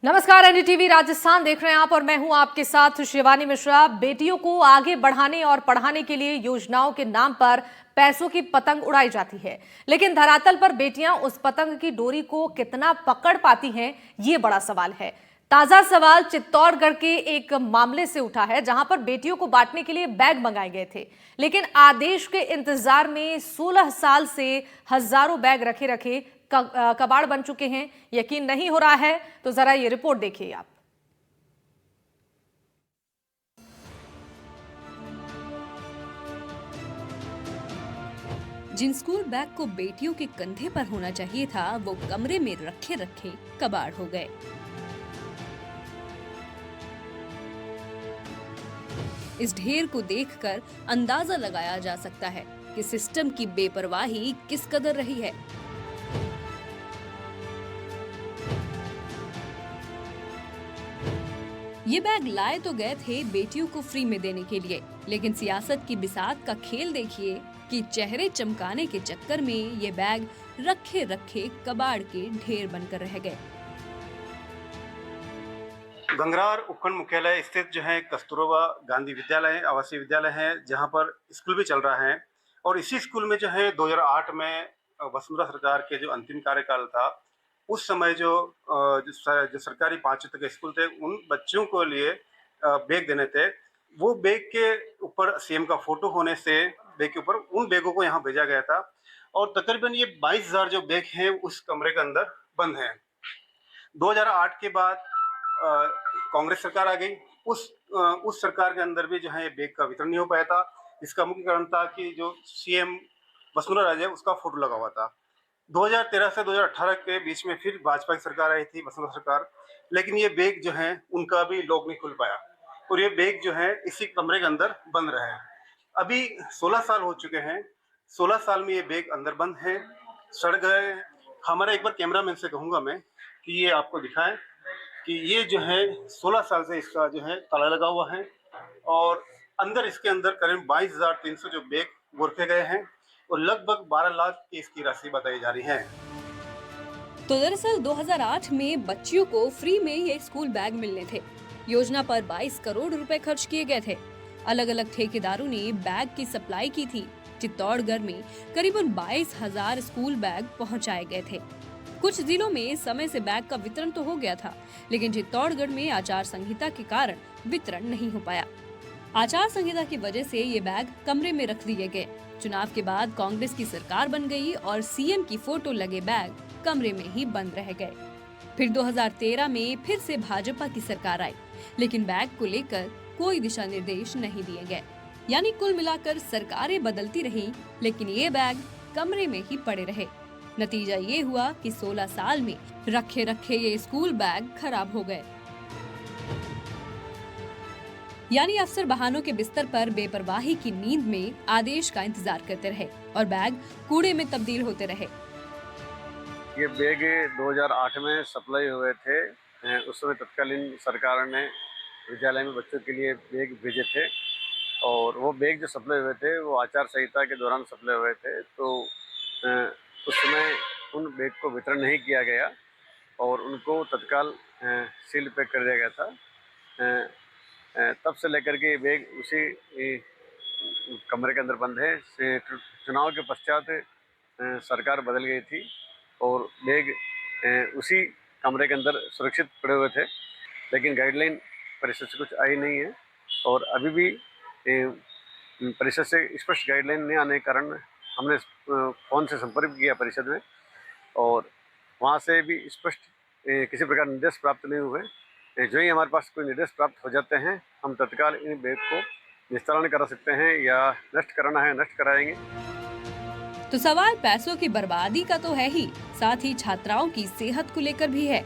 नमस्कार, एनडीटीवी राजस्थान देख रहे हैं आप और मैं हूं आपके साथ शिवानी मिश्रा। बेटियों को आगे बढ़ाने और पढ़ाने के लिए योजनाओं के नाम पर पैसों की पतंग उड़ाई जाती है, लेकिन धरातल पर बेटियां उस पतंग की डोरी को कितना पकड़ पाती हैं, ये बड़ा सवाल है। ताजा सवाल चित्तौड़गढ़ के एक मामले से उठा है, जहां पर बेटियों को बांटने के लिए बैग मंगाए गए थे, लेकिन आदेश के इंतजार में 16 साल से हजारों बैग रखे रखे कबाड़ बन चुके हैं। यकीन नहीं हो रहा है तो जरा ये रिपोर्ट देखिए आप। जिन स्कूल बैग को बेटियों के कंधे पर होना चाहिए था, वो कमरे में रखे रखे कबाड़ हो गए। इस ढेर को देखकर अंदाजा लगाया जा सकता है कि सिस्टम की बेपरवाही किस कदर रही है। ये बैग लाए तो गए थे बेटियों को फ्री में देने के लिए, लेकिन सियासत की बिसात का खेल देखिए कि चेहरे चमकाने के चक्कर में ये बैग रखे रखे कबाड़ के ढेर बनकर रह गए। गंगरार उपखंड मुख्यालय स्थित जो है कस्तूरबा गांधी विद्यालय आवासीय विद्यालय है, जहां पर स्कूल भी चल रहा है। और इसी स्कूल में जो है 2008 में वसुंधरा सरकार के जो अंतिम कार्यकाल था, उस समय जो सरकारी 5 तक के स्कूल थे, उन बच्चों को लिए बैग देने थे। वो बैग के ऊपर सीएम का फोटो होने से बैग के ऊपर उन बैगों को यहाँ भेजा गया था। और तकरीबन ये 22,000 जो बैग हैं उस कमरे के अंदर बंद हैं। 2008 के बाद कांग्रेस सरकार आ गई। उस सरकार के अंदर भी जो है बैग का वितरण नहीं हो पाया था। इसका मुख्य कारण था कि जो सीएम वसुंधरा राजे उसका फोटो लगा हुआ था। 2013 से 2018 के बीच में फिर भाजपा की सरकार आई थी, वसुंधरा सरकार, लेकिन ये बैग जो है उनका भी लॉक नहीं खुल पाया और ये बैग जो है इसी कमरे के अंदर बंद रहे। अभी 16 साल हो चुके हैं। 16 साल में ये बैग अंदर बंद है, सड़ गए। हमारा एक बार कैमरामैन से कहूंगा मैं कि ये आपको दिखाएं कि ये जो है 16 साल से इसका जो है ताला लगा हुआ है और अंदर इसके अंदर करीब 22,300 जो बैग वो रखे गए हैं और लगभग 12 लाख की इसकी राशि बताई जा रही है। तो दरअसल 2008 में बच्चियों को फ्री में ये स्कूल बैग मिलने थे। योजना पर 22 करोड़ रुपए खर्च किए गए थे। अलग अलग ठेकेदारों ने बैग की सप्लाई की थी। चित्तौड़गढ़ में करीबन 22,000 स्कूल बैग पहुंचाए गए थे। कुछ जिलों में समय से बैग का वितरण तो हो गया था, लेकिन चित्तौड़गढ़ में आचार संहिता के कारण वितरण नहीं हो पाया। आचार संहिता की वजह से ये बैग कमरे में रख दिए गए। चुनाव के बाद कांग्रेस की सरकार बन गई और सीएम की फोटो लगे बैग कमरे में ही बंद रह गए। फिर 2013 में फिर से भाजपा की सरकार आई, लेकिन बैग को लेकर कोई दिशा निर्देश नहीं दिए गए। यानी कुल मिलाकर सरकारें बदलती रहीं, लेकिन ये बैग कमरे में ही पड़े रहे। नतीजा ये हुआ कि 16 साल में रखे रखे ये स्कूल बैग खराब हो गए। यानी अफसर बहानों के बिस्तर पर बेपरवाही की नींद में आदेश का इंतजार करते रहे और बैग कूड़े में तब्दील होते रहे। ये बैग 2008 में सप्लाई हुए थे। उस समय तत्कालीन सरकार ने विद्यालय में बच्चों के लिए बैग भेजे थे और वो बैग जो सप्लाई हुए थे वो आचार संहिता के दौरान सप्लाई हुए थे। तो उस समय उन बैग को वितरण नहीं किया गया और उनको तत्काल सील पैक कर दिया गया था। तब से लेकर के ये बैग उसी कमरे के अंदर बंद है। चुनाव के पश्चात सरकार बदल गई थी और बैग उसी कमरे के अंदर सुरक्षित पड़े हुए थे, लेकिन गाइडलाइन परिषद से कुछ आई नहीं है और अभी भी परिषद से स्पष्ट गाइडलाइन नहीं आने के कारण हमने फ़ोन से संपर्क किया परिषद में और वहाँ से भी स्पष्ट किसी प्रकार निर्देश प्राप्त नहीं हुए। जो ही हमारे पास कोई निर्देश प्राप्त हो जाते हैं, हम तत्काल इन बैग को निस्तारण करा सकते हैं या नष्ट कराना है नष्ट कराएंगे। तो सवाल पैसों की बर्बादी का तो है ही, साथ ही छात्राओं की सेहत को लेकर भी है,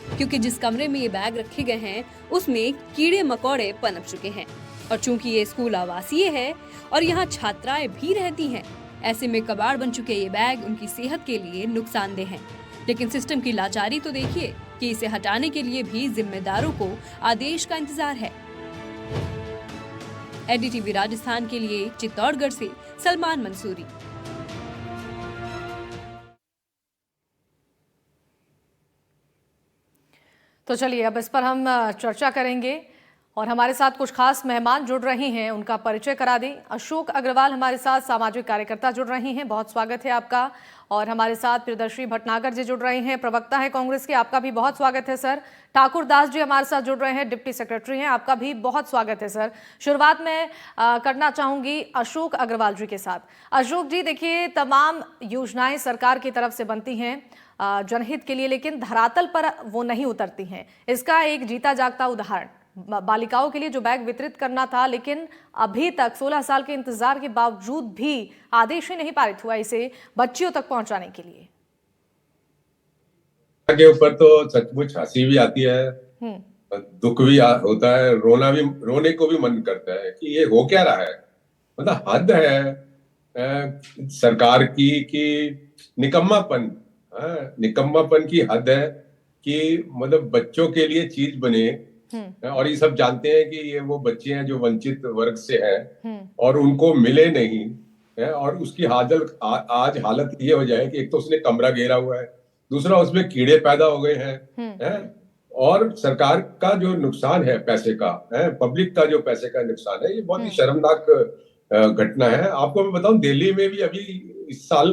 क्योंकि जिस कमरे में ये बैग रखे गए हैं उसमें कीड़े मकोड़े पनप चुके हैं और चूंकि ये स्कूल आवासीय है और यहाँ छात्राएं भी रहती हैं, ऐसे में कबाड़ बन चुके ये बैग उनकी सेहत के लिए नुकसानदेह हैं। लेकिन सिस्टम की लाचारी तो देखिए कि इसे हटाने के लिए भी जिम्मेदारों को आदेश का इंतजार है। एनडीटीवी राजस्थान के लिए चित्तौड़गढ़ से सलमान मंसूरी। तो चलिए अब इस पर हम चर्चा करेंगे और हमारे साथ कुछ खास मेहमान जुड़ रही हैं, उनका परिचय करा दें। अशोक अग्रवाल हमारे साथ सामाजिक कार्यकर्ता जुड़ रही हैं, बहुत स्वागत है आपका। और हमारे साथ प्रियदर्शी भटनागर जी जुड़ रही हैं, प्रवक्ता है कांग्रेस के, आपका भी बहुत स्वागत है सर। ठाकुर दास जी हमारे साथ जुड़ रहे हैं, डिप्टी सेक्रेटरी हैं, आपका भी बहुत स्वागत है सर। शुरुआत में करना चाहूंगी अशोक अग्रवाल जी के साथ। अशोक जी देखिए, तमाम योजनाएं सरकार की तरफ से बनती हैं जनहित के लिए, लेकिन धरातल पर वो नहीं उतरती हैं। इसका एक जीता जागता उदाहरण बालिकाओं के लिए जो बैग वितरित करना था, लेकिन अभी तक 16 साल के इंतजार के बावजूद भी आदेश ही नहीं पारित हुआ इसे बच्चियों तक पहुंचाने के लिए। के ऊपर तो सचमुच हंसी भी आती है, दुख भी होता है, रोने को भी मन करता है कि ये हो क्या रहा है। मतलब हद है सरकार की कि निकम्मापन की हद है कि मतलब बच्चों के लिए चीज बने और ये सब जानते हैं कि ये वो बच्चे हैं जो वंचित वर्ग से हैं और उनको मिले नहीं है। और उसकी आज हालत ये हो जाए कि एक तो उसने कमरा घेरा हुआ है, दूसरा उसमें कीड़े पैदा हो गए हैं और सरकार का जो नुकसान है पैसे का है, पब्लिक का जो पैसे का नुकसान है, ये बहुत ही शर्मनाक घटना है। आपको मैं बताऊं, दिल्ली में भी अभी इस साल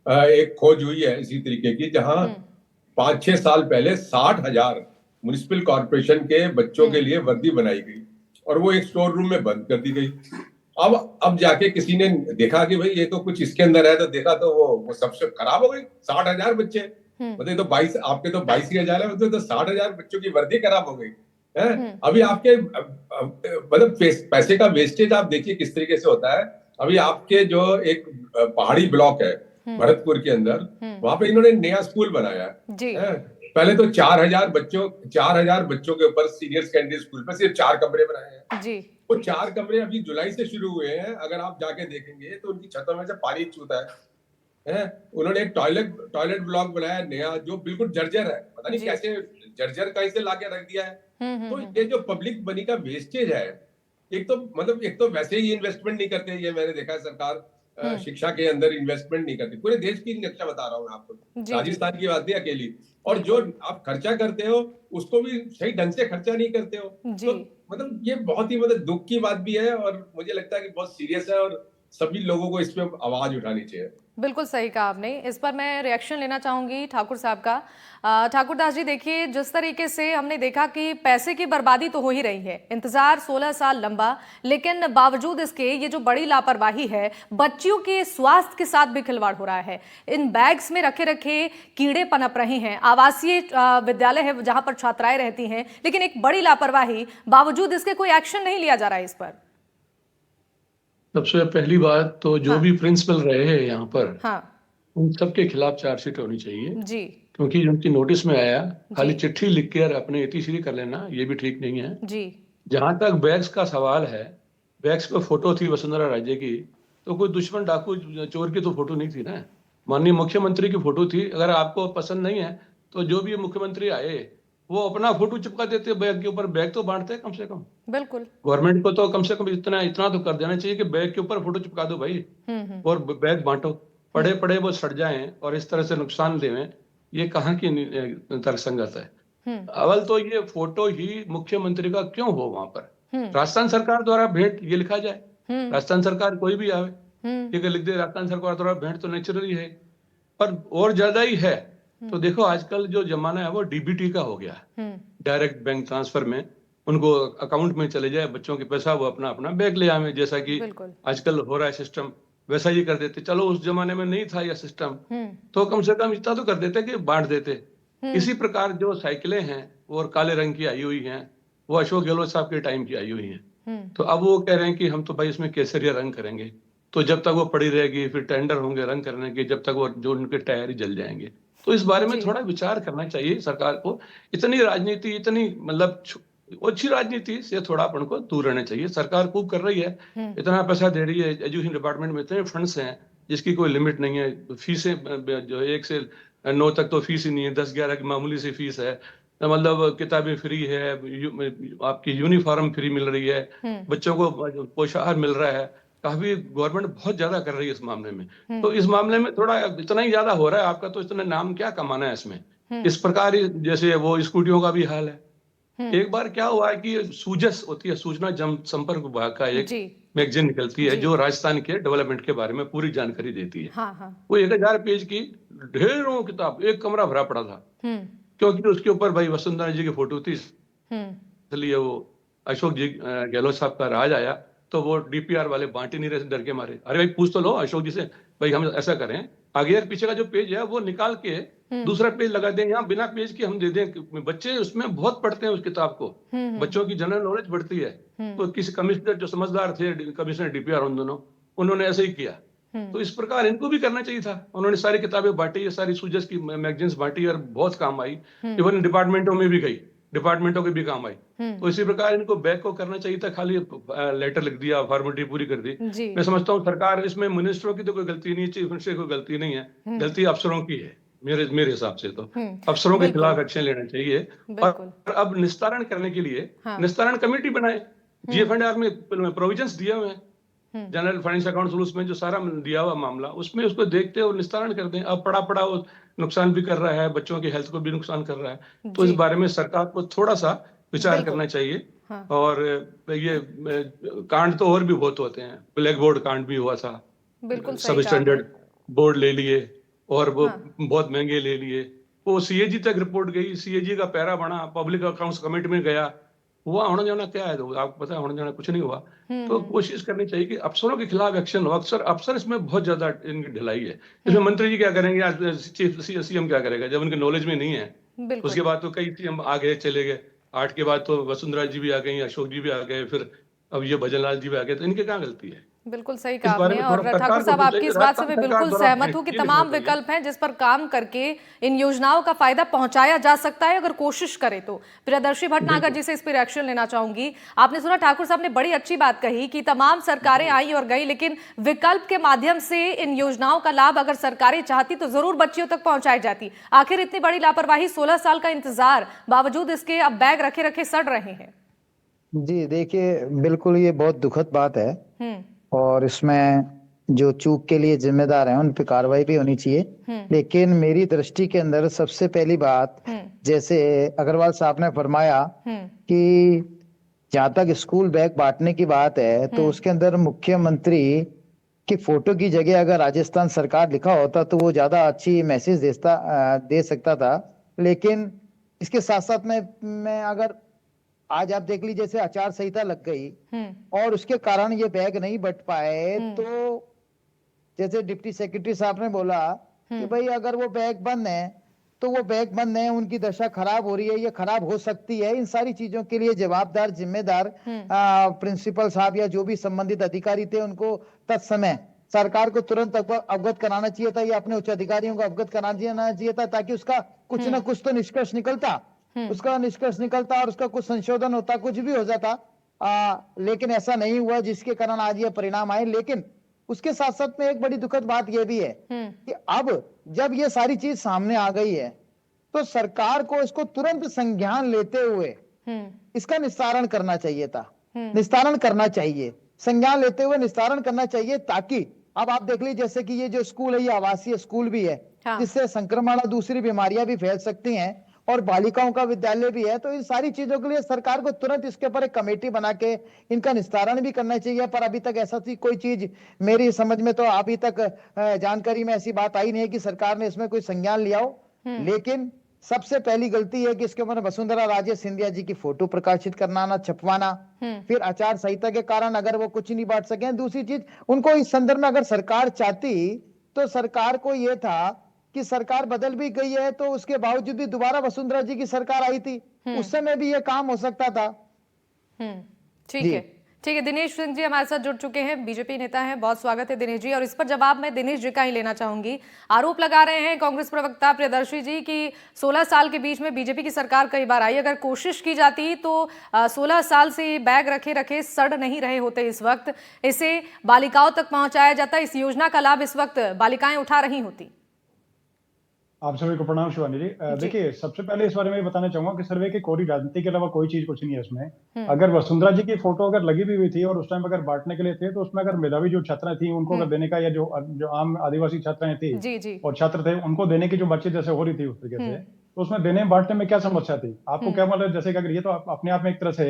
एक खोज हुई है इसी तरीके की, जहां 5-6 साल पहले 60,000 म्युनिसिपल कॉर्पोरेशन के बच्चों के लिए वर्दी बनाई गई और वो एक स्टोर रूम में बंद कर दी गई। अब जाके किसी ने देखा कि भाई ये तो कुछ इसके अंदर है, तो देखा तो वो सबसे खराब हो गई। 60,000 बच्चे, मतलब तो 22 आपके तो 22,000 है, तो 60,000 बच्चों की वर्दी खराब हो गई है। अभी आपके मतलब पैसे का वेस्टेज आप देखिए किस तरीके से होता है। अभी आपके जो एक पहाड़ी ब्लॉक है भरतपुर के अंदर, वहां पे इन्होंने नया स्कूल बनाया है। पहले तो 4,000 बच्चों के ऊपर सीनियर सेकेंडरी स्कूल पे सिर्फ 4 कमरे बनाए हैं जी। वो 4 कमरे अभी जुलाई से शुरू हुए हैं, अगर आप जाके देखेंगे तो उनकी छतों में से पानी छूता है। उन्होंने एक टॉयलेट ब्लॉक बनाया नया, जो बिल्कुल जर्जर है, पता नहीं कैसे जर्जर कहीं से लाके रख दिया है। तो ये जो पब्लिक मनी का वेस्टेज है, एक तो वैसे ही इन्वेस्टमेंट नहीं करते, ये मैंने देखा है सरकार शिक्षा के अंदर इन्वेस्टमेंट नहीं करती। पूरे देश की नक्शा बता रहा हूँ मैं आपको, राजस्थान की बात नहीं अकेली। और जो आप खर्चा करते हो उसको भी सही ढंग से खर्चा नहीं करते हो, तो मतलब ये बहुत ही दुख की बात भी है और मुझे लगता है कि बहुत सीरियस है और सभी लोगों को इस पे आवाज उठानी चाहिए। बिल्कुल सही कहा आपने। इस पर मैं रिएक्शन लेना चाहूंगी ठाकुर साहब का। ठाकुर दास जी देखिए, जिस तरीके से हमने देखा कि पैसे की बर्बादी तो हो ही रही है, इंतजार 16 साल लंबा, लेकिन बावजूद इसके ये जो बड़ी लापरवाही है, बच्चियों के स्वास्थ्य के साथ भी खिलवाड़ हो रहा है। इन बैग्स में रखे रखे कीड़े पनप रहे हैं। आवासीय विद्यालय है जहां पर छात्राएं रहती हैं, लेकिन एक बड़ी लापरवाही, बावजूद इसके कोई एक्शन नहीं लिया जा रहा है इस पर। सबसे पहली बात तो जो भी प्रिंसिपल रहे हैं यहाँ पर, उन सबके खिलाफ चार्जशीट होनी चाहिए जी, क्योंकि उनकी नोटिस में आया खाली चिट्ठी लिख कर अपने इतिश्री कर लेना, ये भी ठीक नहीं है जी। जहां तक बैग्स का सवाल है, बैग्स पे फोटो थी वसुंधरा राजे की, तो कोई दुश्मन डाकू चोर की तो फोटो नहीं थी ना, माननीय मुख्यमंत्री की फोटो थी। अगर आपको पसंद नहीं है तो जो भी मुख्यमंत्री आए वो अपना फोटो चिपका देते बैग के ऊपर, बैग तो बांटते हैं कम से कम। बिल्कुल, गवर्नमेंट को तो कम से कम इतना तो कर देना चाहिए कि बैग के ऊपर फोटो चिपका दो भाई और बैग बांटो। पड़े वो सड़ जाएं और इस तरह से नुकसान देवें, ये कहाँ की तर्कसंगत है। अवल तो ये फोटो ही मुख्यमंत्री का क्यों हो वहां पर, राजस्थान सरकार द्वारा भेंट ये लिखा जाए, राजस्थान सरकार कोई भी आवे ठीक है लिख दे, राजस्थान सरकार द्वारा भेंट तो नेचुरली है, पर और ज्यादा ही है। तो देखो आजकल जो जमाना है वो डीबीटी का हो गया, डायरेक्ट बैंक ट्रांसफर में उनको अकाउंट में चले जाए बच्चों के पैसा, वो अपना अपना बैग ले आवे, जैसा कि आजकल हो रहा है सिस्टम, वैसा ही कर देते। चलो उस जमाने में नहीं था यह सिस्टम, तो कम से कम इतना तो कर देते कि बांट देते। इसी प्रकार जो साइकिलें हैं और काले रंग की आई हुई हैं, वो अशोक गहलोत साहब के टाइम की आई हुई हैं, तो अब वो कह रहे हैं कि हम तो भाई इसमें केसरिया रंग करेंगे, तो जब तक वो पड़ी रहेगी फिर टेंडर होंगे रंग करने के, जब तक वो जो उनके टायर ही जल जाएंगे। तो इस बारे में थोड़ा विचार करना चाहिए सरकार को। इतनी राजनीति, इतनी मतलब अच्छी राजनीति से थोड़ा अपन को दूर रहना चाहिए। सरकार खूब कर रही है, इतना पैसा दे रही है, एजुकेशन डिपार्टमेंट में इतने फंड्स हैं जिसकी कोई लिमिट नहीं है। फीसें जो 1 से 9 तक तो फीस ही नहीं है, 10-11 की मामूली सी फीस है, मतलब किताबें फ्री है, आपकी यूनिफॉर्म फ्री मिल रही है, बच्चों को पोषाहार मिल रहा है, काफी गवर्नमेंट बहुत ज्यादा कर रही है इस मामले में। तो इस मामले में थोड़ा इतना ही ज्यादा हो रहा है आपका, तो इतना नाम क्या कमाना है इसमें, इस प्रकार जैसे वो स्कूटियों का भी हाल है। एक बार क्या हुआ है कि सूजस होती है, सूचना जन संपर्क विभाग का एक मैगजीन निकलती है जो राजस्थान के डेवलपमेंट के बारे में पूरी जानकारी देती है। वो 1000 पेज की ढेरों किताब, एक कमरा भरा पड़ा था, क्योंकि उसके ऊपर भाई वसुंधरा जी की फोटो थी, इसलिए वो अशोक जी गहलोत साहब का राज आया तो वो डीपीआर वाले बांटे नहीं रहे, डर के मारे। अरे भाई पूछ तो लो अशोक जी से, भाई हम ऐसा करें, आगे और पीछे का जो पेज है वो निकाल के दूसरा पेज लगा दें, यहाँ बिना पेज के हम दे दें। बच्चे उसमें बहुत पढ़ते हैं उस किताब को, बच्चों की जनरल नॉलेज बढ़ती है। तो किसी कमिश्नर जो समझदार थे, कमिश्नर डीपीआर, उन दोनों, उन्होंने ऐसे ही किया। तो इस प्रकार इनको भी करना चाहिए था। उन्होंने सारी किताबें बांटी, ये सारी सूजस की मैगजीन्स बांटी और बहुत काम आई, इवन डिपार्टमेंटों में भी गई, डिपार्टमेंटों के भी काम आई। तो इसी प्रकार इनको बैक को करना चाहिए था, खाली लेटर लिख दिया, फॉर्मेलिटी पूरी कर दी। मैं समझता हूँ सरकार, इसमें मिनिस्टरों की तो कोई गलती नहीं है, चीफ मिनिस्टर की कोई गलती नहीं है, गलती अफसरों की है। मेरे हिसाब से तो अफसरों के खिलाफ एक्शन लेना चाहिए। और अब निस्तारण करने के लिए निस्तारण कमेटी बनाए, जीएफएनडीआर में प्रोविजंस दिए हुए हैं, जनरल फाइनेंस अकाउंट रूल्स में जो सारा दिया हुआ मामला, उसमें उसको देखते और निस्तारण कर दें। अब पड़ा वो नुकसान भी कर रहा है, बच्चों की हेल्थ को भी नुकसान कर रहा है। तो इस बारे में सरकार को थोड़ा सा विचार करना चाहिए। और ये कांड तो और भी बहुत होते हैं, ब्लैक बोर्ड कांड भी हुआ था, सब स्टैंडर्ड बोर्ड ले लिए और वो बहुत महंगे ले लिए। वो सीएजी तक रिपोर्ट गई, सीएजी का पैरा बना, पब्लिक अकाउंट्स कमेटी में गया, हुआ होना जाना क्या है, तो आपको पता है होना जाना कुछ नहीं हुआ। तो कोशिश करनी चाहिए कि अफसरों के खिलाफ एक्शन हो। अफसर इसमें बहुत ज्यादा इनकी ढिलाई है। इसमें मंत्री जी क्या करेंगे, आज चीफ सीएम क्या करेगा, जब उनके नॉलेज में नहीं है। उसके बाद तो कई सीएम आ गए चले गए, 8 के बाद तो वसुंधरा जी भी आ गई, अशोक जी भी आ गए, फिर अब ये भजनलाल जी भी आ गए। तो इनके क्या गलती है? बिल्कुल सही कहा आपने। और ठाकुर साहब, आपकी इस बात से मैं बिल्कुल सहमत हूं कि तमाम विकल्प हैं जिस पर काम करके इन योजनाओं का फायदा पहुंचाया जा सकता है अगर कोशिश करे तो। प्रियदर्शी भटनागर जी से इस पर रिएक्शन लेना चाहूंगी। आपने सुना ठाकुर साहब ने बड़ी अच्छी बात कही कि तमाम सरकारें आई और गई, लेकिन विकल्प के माध्यम से इन योजनाओं का लाभ अगर सरकारें चाहती तो जरूर बच्चियों तक पहुंचाई जाती। आखिर इतनी बड़ी लापरवाही, 16 साल का इंतजार, बावजूद इसके अब बैग रखे रखे सड़ रहे हैं। जी देखिए, बिल्कुल ये बहुत दुखद बात है और इसमें जो चूक के लिए जिम्मेदार हैं उन पर कार्रवाई भी होनी चाहिए। लेकिन मेरी दृष्टि के अंदर सबसे पहली बात, जैसे अग्रवाल साहब ने फरमाया कि जहाँ तक स्कूल बैग बांटने की बात है तो उसके अंदर मुख्यमंत्री की फोटो की जगह अगर राजस्थान सरकार लिखा होता तो वो ज्यादा अच्छी मैसेज दे सकता था। लेकिन इसके साथ साथ में अगर आज आप देख लीजिए, जैसे आचार संहिता लग गई और उसके कारण ये बैग नहीं बट पाए, तो जैसे डिप्टी सेक्रेटरी साहब ने बोला कि भाई अगर वो बैग बंद है तो वो बैग बंद है, उनकी दशा खराब हो रही है, ये खराब हो सकती है। इन सारी चीजों के लिए जवाबदार जिम्मेदार प्रिंसिपल साहब या जो भी संबंधित अधिकारी थे उनको तत्समय सरकार को तुरंत अवगत कराना चाहिए था, या अपने उच्च अधिकारियों को अवगत कराना चाहिए था, ताकि उसका कुछ ना कुछ तो निष्कर्ष निकलता, और उसका कुछ संशोधन होता, कुछ भी हो जाता। लेकिन ऐसा नहीं हुआ, जिसके कारण आज ये परिणाम आए। लेकिन उसके साथ साथ में एक बड़ी दुखद बात यह भी है कि अब जब ये सारी चीज सामने आ गई है तो सरकार को इसको तुरंत संज्ञान लेते हुए इसका निस्तारण करना चाहिए था, संज्ञान लेते हुए निस्तारण करना चाहिए, ताकि अब आप देख लीजिए जैसे कि ये जो स्कूल है ये आवासीय स्कूल भी है, जिससे संक्रमण और दूसरी बीमारियां भी फैल सकती हैं, और बालिकाओं का विद्यालय भी है। तो इन सारी चीजों के लिए सरकार को तुरंत इसके ऊपर एक कमेटी बना के इनका निस्तारण भी करना चाहिए। पर अभी तक ऐसा कोई चीज मेरी समझ में तो अभी तक जानकारी में ऐसी बात आई नहीं है कि सरकार ने इसमें कोई संज्ञान लिया हो। लेकिन सबसे पहली गलती है कि इसके ऊपर वसुंधरा राजे सिंधिया जी की फोटो प्रकाशित करना, ना छपवाना। फिर आचार संहिता के कारण अगर वो कुछ नहीं बांट सके। दूसरी चीज, उनको इस संदर्भ में अगर सरकार चाहती तो सरकार को यह था कि सरकार बदल भी गई है तो उसके बावजूद भी दोबारा वसुंधरा जी की सरकार आई थी, उस समय भी ये काम हो सकता था। ठीक है। दिनेश सिंह जी हमारे साथ जुड़ चुके हैं, बीजेपी नेता हैं, बहुत स्वागत है दिनेश जी। और इस पर जवाब मैं दिनेश जी का ही लेना चाहूंगी। आरोप लगा रहे हैं कांग्रेस प्रवक्ता प्रियदर्शी जी कि 16 साल के बीच में बीजेपी की सरकार कई बार आई, अगर कोशिश की जाती तो 16 साल से बैग रखे रखे सड़ नहीं रहे होते। इस वक्त इसे बालिकाओं तक पहुंचाया जाता, इस योजना का लाभ इस वक्त बालिकाएं उठा रही होती। आप सभी को प्रणाम शिवानी जी। देखिए, सबसे पहले इस बारे में बताना चाहूंगा कि सर्वे की कोरी राजनीति के अलावा कोई चीज कुछ नहीं है इसमें। अगर वसुंधरा जी की फोटो अगर लगी भी हुई थी और उस टाइम अगर बांटने के लिए थे तो उसमें अगर मेधावी जो छात्राएं थी उनको अगर देने का, या जो आम आदिवासी छात्राएं थी और छात्र थे उनको देने की जो बातचीत जैसे हो रही थी उस तरीके से, तो उसमें देने बांटने में क्या समस्या थी? आपको क्या मतलब, जैसे कि अगर ये तो अपने आप में एक तरह से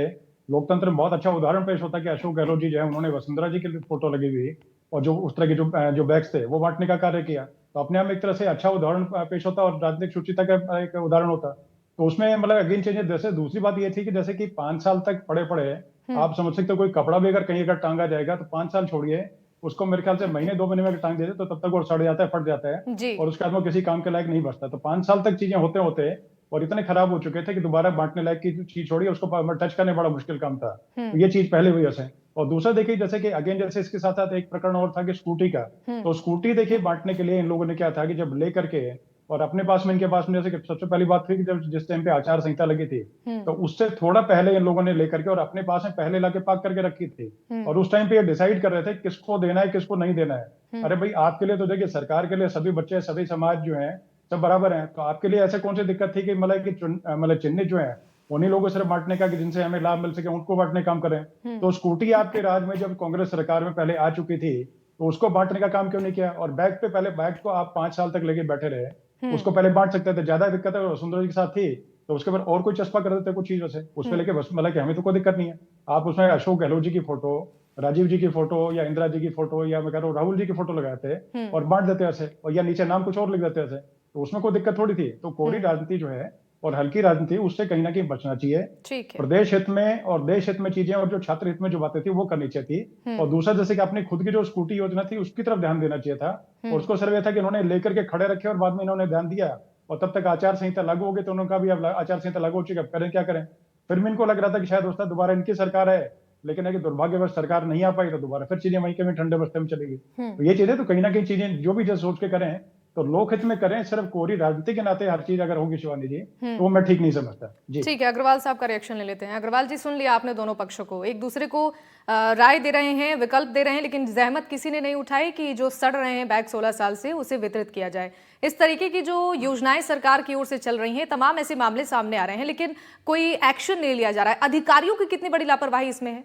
लोकतंत्र में बहुत अच्छा उदाहरण पेश होता है कि अशोक गहलोत जी जो है उन्होंने वसुंधरा जी की फोटो लगी हुई और जो उस तरह के जो बैग्स थे वो बांटने का कार्य किया, तो अपने आप में एक तरह से अच्छा उदाहरण पेश होता और राजनीतिक शुचिता का एक उदाहरण होता। तो उसमें मतलब अगेन चेंजेस, जैसे दूसरी बात ये थी कि जैसे कि 5 साल तक पड़े पड़े आप समझ सकते हो, कोई कपड़ा भी अगर कहीं अगर टांगा जाएगा तो 5 साल छोड़िए, उसको मेरे ख्याल से महीने 2 महीने में अगर टांग देते तो तब तक वो सड़ जाता है, फट जाता है और उसके बाद वो किसी काम के लायक नहीं बचता। तो 5 साल तक चीजें होते होते और इतने खराब हो चुके थे कि दोबारा बांटने लायक की चीज छोड़ी, उसको टच करने बड़ा मुश्किल काम था। तो ये चीज पहले हुई ऐसे। और दूसरा देखिए, जैसे कि अगेन जैसे इसके साथ साथ एक प्रकरण और था कि स्कूटी का, तो स्कूटी देखिए बांटने के लिए इन लोगों ने क्या था कि जब लेकर के और अपने पास में, इनके पास में, जैसे कि सबसे पहली बात थी कि जब जिस टाइम पे आचार संहिता लगी थी तो उससे थोड़ा पहले इन लोगों ने लेकर के और अपने पास में पहले लाके पाक करके रखी थी और उस टाइम पे ये डिसाइड कर रहे थे किसको देना है किसको नहीं देना है। अरे भाई, आपके लिए तो देखिए, सरकार के लिए सभी बच्चे सभी समाज जो है सब बराबर हैं, तो आपके लिए ऐसे कौन सी दिक्कत थी कि मतलब चिन्हित जो है उन्हीं लोगों से बांटने का कि जिनसे हमें लाभ मिल सके उनको बांटने का काम करें। तो स्कूटी आपके राज में जब कांग्रेस सरकार में पहले आ चुकी थी तो उसको बांटने का काम क्यों नहीं किया? और बैग पे पहले, बैग को आप 5 साल तक लेके बैठे रहे, उसको पहले बांट सकते थे। ज्यादा दिक्कत है वसुंधरा जी के साथ थी तो उसके बाद और कोई चस्पा कर देते कुछ चीजों से उसमें लेके, बस मतलब कि हमें तो कोई दिक्कत नहीं है। आप उसमें अशोक गहलोत जी की फोटो, राजीव जी की फोटो या इंदिरा जी की फोटो या मैं कह रहा हूँ राहुल जी की फोटो लगाते और बांट देते ऐसे, और या नीचे नाम कुछ और लिख देते ऐसे, तो उसमें कोई दिक्कत थोड़ी थी। तो कोरी राजनीति जो है और हल्की राजनीति, उससे कहीं ना कहीं बचना चाहिए। ठीक है। प्रदेश हित में और देश हित में चीजें और जो छात्र हित में जो बातें थी वो करनी चाहिए थी। और दूसरा, जैसे कि अपनी खुद की जो स्कूटी योजना थी उसकी तरफ ध्यान देना चाहिए था। और उसको सर्वे था कि इन्होंने लेकर के खड़े रखे और बाद में इन्होंने ध्यान दिया और तब तक आचार संहिता लागू हो गई, तो उन्होंने कहा भी अब आचार संहिता लागू हो चुकी है, अब करें क्या करें। फिर भी इनको लग रहा था कि शायद दोस्तों दोबारा इनकी सरकार है, लेकिन अगर दुर्भाग्यवश सरकार नहीं आ पाई तो दोबारा फिर चीजें वहीं के वहीं ठंडे बस्ते में चलेगी। तो ये चीजें तो कहीं ना कहीं चीजें जो भी जब सोच के करें तो लोक हित में करें, सिर्फ कोरी राजनीति के नाते हर चीज अगर होगी शिवानी जी तो वो मैं ठीक नहीं समझता जी। ठीक है, अग्रवाल साहब का रिएक्शन ले लेते हैं। अग्रवाल जी, सुन लिया आपने दोनों पक्षों को, एक दूसरे को राय दे रहे हैं, विकल्प दे रहे हैं, लेकिन जहमत किसी ने नहीं उठाई कि जो सड़ रहे हैं बैग 16 साल से उसे वितरित किया जाए। इस तरीके की जो योजनाएं सरकार की ओर से चल रही हैं, तमाम ऐसे मामले सामने आ रहे हैं, लेकिन कोई एक्शन नहीं लिया जा रहा है। अधिकारियों की कितनी बड़ी लापरवाही इसमें है?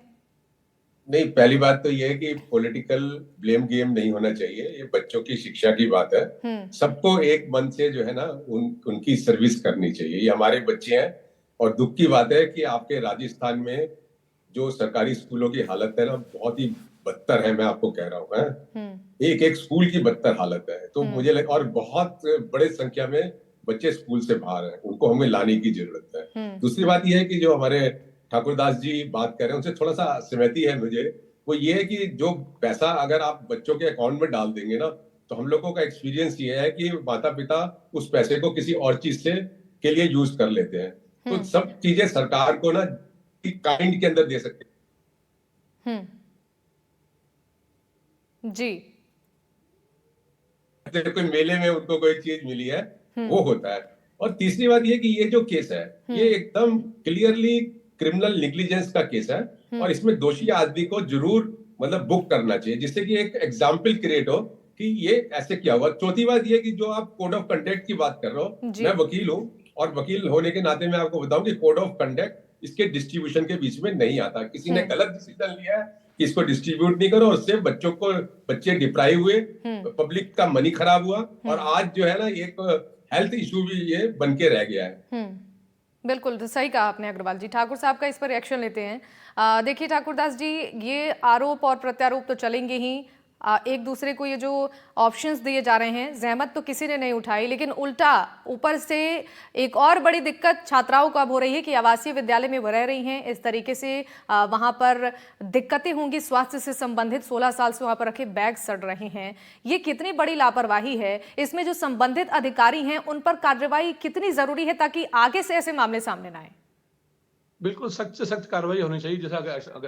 नहीं, पहली बात तो ये है कि पॉलिटिकल ब्लेम गेम नहीं होना चाहिए, ये बच्चों की शिक्षा की बात है। सबको एक मन से जो है ना उनकी सर्विस करनी चाहिए, ये हमारे बच्चे हैं। और दुख की बात है कि आपके राजस्थान में जो सरकारी स्कूलों की हालत है ना बहुत ही बदतर है, मैं आपको कह रहा हूँ। एक एक स्कूल की बदतर हालत है। तो मुझे और बहुत बड़े संख्या में बच्चे स्कूल से बाहर हैं, उनको हमें लाने की जरूरत है। दूसरी बात यह है कि जो हमारे ठाकुरदास जी बात कर रहे हैं उनसे थोड़ा सा सहमति है मुझे। वो ये है कि जो पैसा अगर आप बच्चों के अकाउंट में डाल देंगे ना, तो हम लोगों का एक्सपीरियंस ये है कि माता पिता उस पैसे को किसी और चीज से के लिए यूज कर लेते हैं। तो सब चीजें सरकार को ना काइंड के अंदर दे सकते हैं जी। कोई मेले में उनको कोई चीज मिली है वो होता है। और तीसरी बात ये कि ये जो केस है ये एकदम क्लियरली क्रिमिनल नेग्लिजेंस का केस है और इसमें दोषी आदमी को जरूर मतलब बुक करना चाहिए, जिससे कि एक एग्जाम्पल क्रिएट हो कि ये ऐसे क्या हुआ। चौथी बात ये कि जो आप कोड ऑफ कंडक्ट की बात कर रहे हो, मैं वकील हूं और वकील होने के नाते मैं आपको बताऊं कि कोड ऑफ कंडक्ट इसके डिस्ट्रीब्यूशन के बीच में नहीं आता। किसी ने गलत डिसीजन लिया है कि इसको डिस्ट्रीब्यूट नहीं करो, उससे बच्चे डिप्राइव हुए, पब्लिक का मनी खराब हुआ और आज जो है ना एक हेल्थ इशू भी ये बन के रह गया है। बिल्कुल सही कहा आपने अग्रवाल जी। ठाकुर साहब का इस पर रिएक्शन लेते हैं। देखिए ठाकुरदास जी, ये आरोप और प्रत्यारोप तो चलेंगे ही। एक दूसरे को ये जो ऑप्शंस दिए जा रहे हैं, जहमत तो किसी ने नहीं उठाई, लेकिन उल्टा ऊपर से एक और बड़ी दिक्कत छात्राओं को अब हो रही है कि आवासीय विद्यालय में वो रह रही हैं, इस तरीके से वहां पर दिक्कतें होंगी स्वास्थ्य से संबंधित। 16 साल से वहां पर रखे बैग सड़ रहे हैं, ये कितनी बड़ी लापरवाही है। इसमें जो संबंधित अधिकारी हैं उन पर कार्रवाई कितनी जरूरी है ताकि आगे से ऐसे मामले सामने ना आए? बिल्कुल सख्त से सख्त कार्रवाई होनी चाहिए, जैसा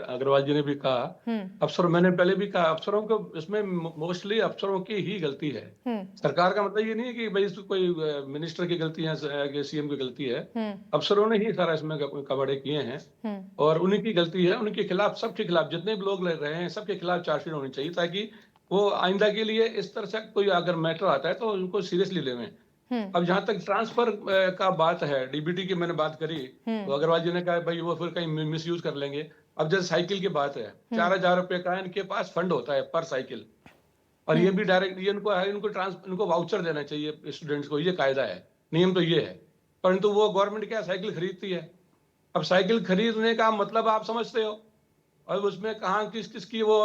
अग्रवाल जी ने भी कहा। अफसर, मैंने पहले भी कहा, अफसरों को इसमें मोस्टली अफसरों की ही गलती है। सरकार का मतलब ये नहीं है कि भाई कोई मिनिस्टर की गलती है, सीएम की गलती है। अफसरों ने ही सारा इसमें कबाड़े किए हैं और उन्हीं की गलती है। उनके खिलाफ, सबके खिलाफ, जितने भी लोग लड़ रहे हैं सबके खिलाफ चार्जशीट होनी चाहिए, ताकि वो आइंदा के लिए इस तरह से कोई अगर मैटर आता है तो उनको सीरियसली लेवें। अब जहां तक ट्रांसफर का बात है, डीबीटी की मैंने बात करी, तो अग्रवाल जी ने कहा भाई वो फिर कहीं मिसयूज कर लेंगे। अब जैसे साइकिल की बात है, 4000 रुपए का इनके पास फंड होता है पर साइकिल, और ये भी डायरेक्ट ये इनको वाउचर देना चाहिए स्टूडेंट्स को, ये कायदा है, नियम तो ये है। परंतु वो गवर्नमेंट क्या साइकिल खरीदती है। अब साइकिल खरीदने का मतलब आप समझते हो, और उसमें कहाँ किस किस की वो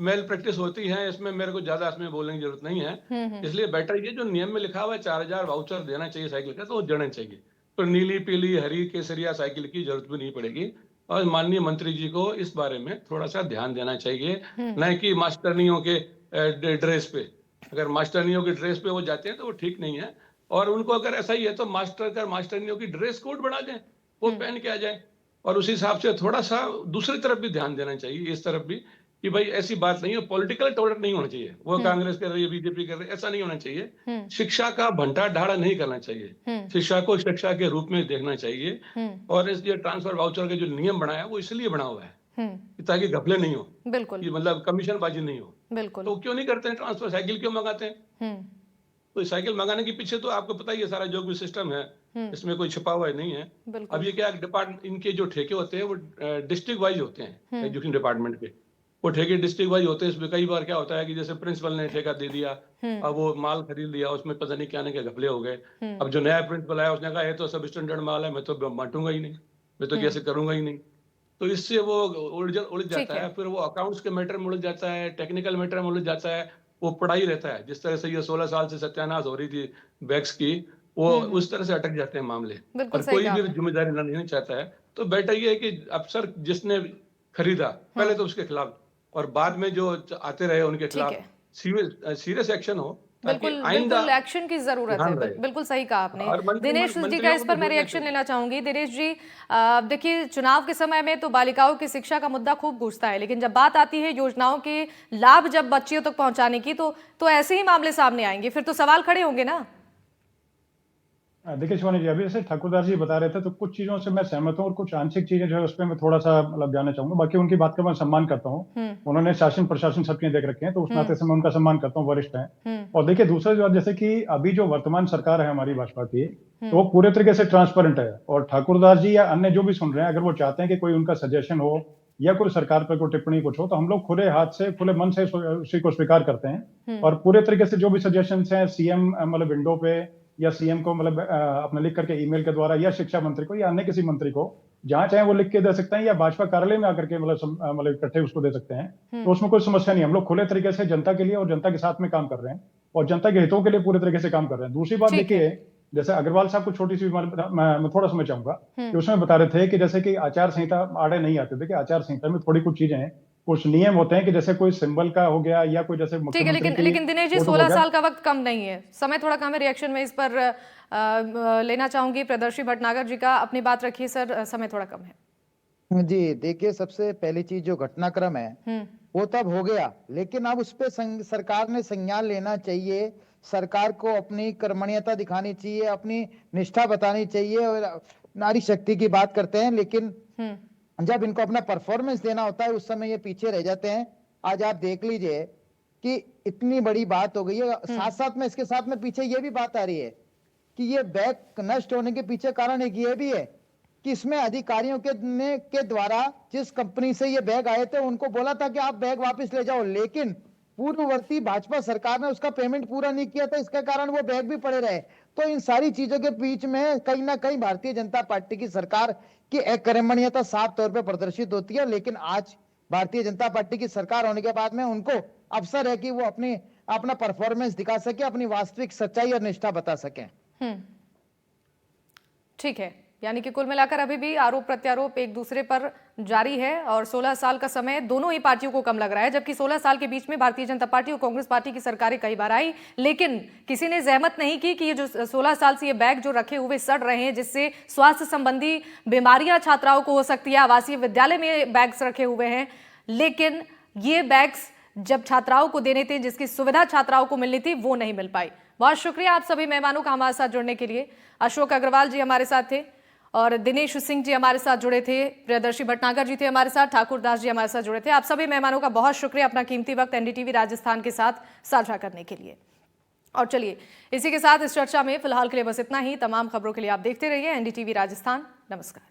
मेल प्रैक्टिस होती है, इसमें मेरे को ज्यादा इसमें बोलने की जरूरत नहीं है। इसलिए बेटर ये जो नियम में लिखा हुआ है 4000 वाउचर देना चाहिए साइकिल का, तो वो देना चाहिए। तो नीली, पीली, हरी, केसरिया साइकिल की जरूरत भी नहीं पड़ेगी। और माननीय मंत्री जी को इस बारे में थोड़ा सा ध्यान देना चाहिए, न कि मास्टरनियों के ड्रेस पे। अगर मास्टरनियों की ड्रेस पे वो जाते हैं तो वो ठीक नहीं है। और उनको अगर ऐसा ही है तो मास्टरनियों की ड्रेस कोड बना दें, वो पहन के आ जाए। और उस हिसाब से थोड़ा सा दूसरी तरफ भी ध्यान देना चाहिए, इस तरफ भी, कि भाई ऐसी बात नहीं है, पॉलिटिकल टॉलरेट नहीं होना चाहिए। वो कांग्रेस कर रही है, बीजेपी कर रही है, ऐसा नहीं होना चाहिए। शिक्षा का भंटा ढाड़ा नहीं करना चाहिए, शिक्षा को शिक्षा के रूप में देखना चाहिए। और इस ये ट्रांसफर वाउचर के जो नियम बनाया वो इसलिए बना हुआ है ताकि घपले नहीं हो, बिल्कुल, मतलब कमीशन बाजी नहीं हो। बिल्कुल। तो क्यों नहीं करते हैं ट्रांसफर, साइकिल क्यों मंगाते हैं? तो साइकिल मंगाने के पीछे तो आपको पता ही है सारा जो भी सिस्टम है, इसमें कोई छिपा हुआ नहीं है। अब ये क्या डिपार्टमेंट, इनके जो ठेके होते हैं वो डिस्ट्रिक्ट वाइज होते हैं, एजुकेशन डिपार्टमेंट के वो ठेके डिस्ट्रिक्ट वाइज होते हैं। इसमें कई बार क्या होता है कि जैसे प्रिंसिपल ने ठेका दे दिया, अब वो माल खरीद लिया, उसमें पता नहीं क्या के घपले हो गए। अब जो नया प्रिंसिपल आया उसने कहा ये तो सब स्टैंडर्ड माल है, मैं तो बांटूंगा ही नहीं, मैं तो कैसे करूंगा ही नहीं। तो इससे वो उलझ जाता है, फिर वो अकाउंट्स के मैटर में उलझ जाता है, टेक्निकल मैटर में उलझ जाता है, वो पढ़ाई रहता है। जिस तरह से ये 16 साल से सत्यानाश हो रही थी बैग्स की, वो उस तरह से अटक जाते हैं मामले, और कोई भी जिम्मेदारी लेना नहीं चाहता है। तो बेटर ये है कि अफसर जिसने खरीदा पहले तो उसके खिलाफ, और बाद में जो आते रहे उनके खिलाफ सीरियस एक्शन हो। बिल्कुल एक्शन की जरूरत है। बिल्कुल सही कहा आपने। दिनेश जी का इस पर मैं रिएक्शन लेना चाहूंगी। दिनेश जी, देखिए चुनाव के समय में तो बालिकाओं की शिक्षा का मुद्दा खूब गूंजता है, लेकिन जब बात आती है योजनाओं के लाभ जब बच्चियों तक पहुंचाने की, तो ऐसे ही मामले सामने आएंगे, फिर तो सवाल खड़े होंगे ना। देखिए शिवानी जी, अभी जैसे ठाकुरदास जी बता रहे थे तो कुछ चीजों से मैं सहमत हूँ, और कुछ आंशिक चीजें जो है उस पर मैं थोड़ा सा मतलब जानना चाहूंगा। बाकी उनकी बात का मैं सम्मान करता हूँ, उन्होंने शासन प्रशासन सबके देख रखे हैं, तो उस नाते से मैं उनका सम्मान करता हूँ, वरिष्ठ हैं। और देखिए दूसरा जो जैसे कि अभी जो वर्तमान सरकार है हमारी भाजपा की, तो वो पूरे तरीके से ट्रांसपेरेंट है। और ठाकुरदास जी या अन्य जो भी सुन रहे हैं, अगर वो चाहते हैं कि कोई उनका सजेशन हो या कोई सरकार पर कोई टिप्पणी कुछ हो, तो हम लोग खुले हाथ से खुले मन से उसी को स्वीकार करते हैं। और पूरे तरीके से जो भी सजेशन है सीएम मतलब विंडो पे या सीएम को मतलब अपने लिख करके ईमेल के द्वारा, या शिक्षा मंत्री को या अन्य किसी मंत्री को जहां चाहे वो लिख के दे सकते हैं, या भाजपा कार्यालय में आकर के मतलब इकट्ठे उसको दे सकते हैं। तो उसमें कोई समस्या नहीं है। हम लोग खुले तरीके से जनता के लिए और जनता के साथ में काम कर रहे हैं, और जनता के हितों के लिए पूरे तरीके से काम कर रहे हैं। दूसरी बात देखिए, जैसे अग्रवाल साहब को छोटी सी मैं थोड़ा समझ चाहूंगा कि उसमें बता रहे थे कि जैसे कि आचार संहिता आड़े नहीं आते। देखिए आचार संहिता में थोड़ी कुछ चीजें हैं, कुछ नियम होते हैं कि जैसे कोई सिंबल का हो गया या कोई जैसे ठीक है, लेकिन दिनेश जी 16 साल का वक्त कम नहीं है, समय थोड़ा कम है। रिएक्शन में इस पर लेना चाहूंगी प्रदर्शी भटनागर जी का। अपनी बात रखिए सर, समय थोड़ा कम है जी। देखिए सबसे पहली चीज जो घटनाक्रम है वो तब हो गया, लेकिन अब उस पर सरकार ने संज्ञान लेना चाहिए। सरकार को अपनी कर्मण्यता दिखानी चाहिए, अपनी निष्ठा बतानी चाहिए। और नारी शक्ति की बात करते हैं, लेकिन जब इनको अपना परफॉर्मेंस देना होता है उस समय ये पीछे रह जाते हैं। आज आप देख लीजिए कि इतनी बड़ी बात हो गई है, साथ साथ में इसके साथ में पीछे ये भी बात आ रही है कि ये बैग नष्ट होने के पीछे कारण एक ये भी है कि इसमें अधिकारियों के द्वारा जिस कंपनी से ये बैग आए थे उनको बोला था कि आप बैग वापस ले जाओ, लेकिन पूर्ववर्ती भाजपा सरकार ने उसका पेमेंट पूरा नहीं किया था, इसके कारण वो बैग भी पड़े रहे। तो इन सारी चीजों के बीच में कहीं ना कहीं भारतीय जनता पार्टी की सरकार की अकर्मण्यता साफ तौर पर प्रदर्शित होती है। लेकिन आज भारतीय जनता पार्टी की सरकार होने के बाद में उनको अवसर है कि वो अपना परफॉर्मेंस दिखा सके, अपनी वास्तविक सच्चाई और निष्ठा बता सके। ठीक है, यानी कि कुल मिलाकर अभी भी आरोप प्रत्यारोप एक दूसरे पर जारी है, और 16 साल का समय दोनों ही पार्टियों को कम लग रहा है। जबकि 16 साल के बीच में भारतीय जनता पार्टी और कांग्रेस पार्टी की सरकारें कई बार आई, लेकिन किसी ने जहमत नहीं की कि ये जो 16 साल से ये बैग जो रखे हुए सड़ रहे हैं, जिससे स्वास्थ्य संबंधी बीमारियां छात्राओं को हो सकती है। आवासीय विद्यालय में बैग्स रखे हुए हैं, लेकिन ये बैग्स जब छात्राओं को देने थे, जिसकी सुविधा छात्राओं को मिलनी थी, वो नहीं मिल पाई। बहुत शुक्रिया आप सभी मेहमानों का हमारे साथ जुड़ने के लिए। अशोक अग्रवाल जी हमारे साथ थे, और दिनेश सिंह जी हमारे साथ जुड़े थे, प्रियदर्शी भटनागर जी थे हमारे साथ, ठाकुरदास जी हमारे साथ जुड़े थे। आप सभी मेहमानों का बहुत शुक्रिया अपना कीमती वक्त एनडीटीवी राजस्थान के साथ साझा करने के लिए। और चलिए इसी के साथ इस चर्चा में फिलहाल के लिए बस इतना ही। तमाम खबरों के लिए आप देखते रहिए एनडीटीवी राजस्थान। नमस्कार।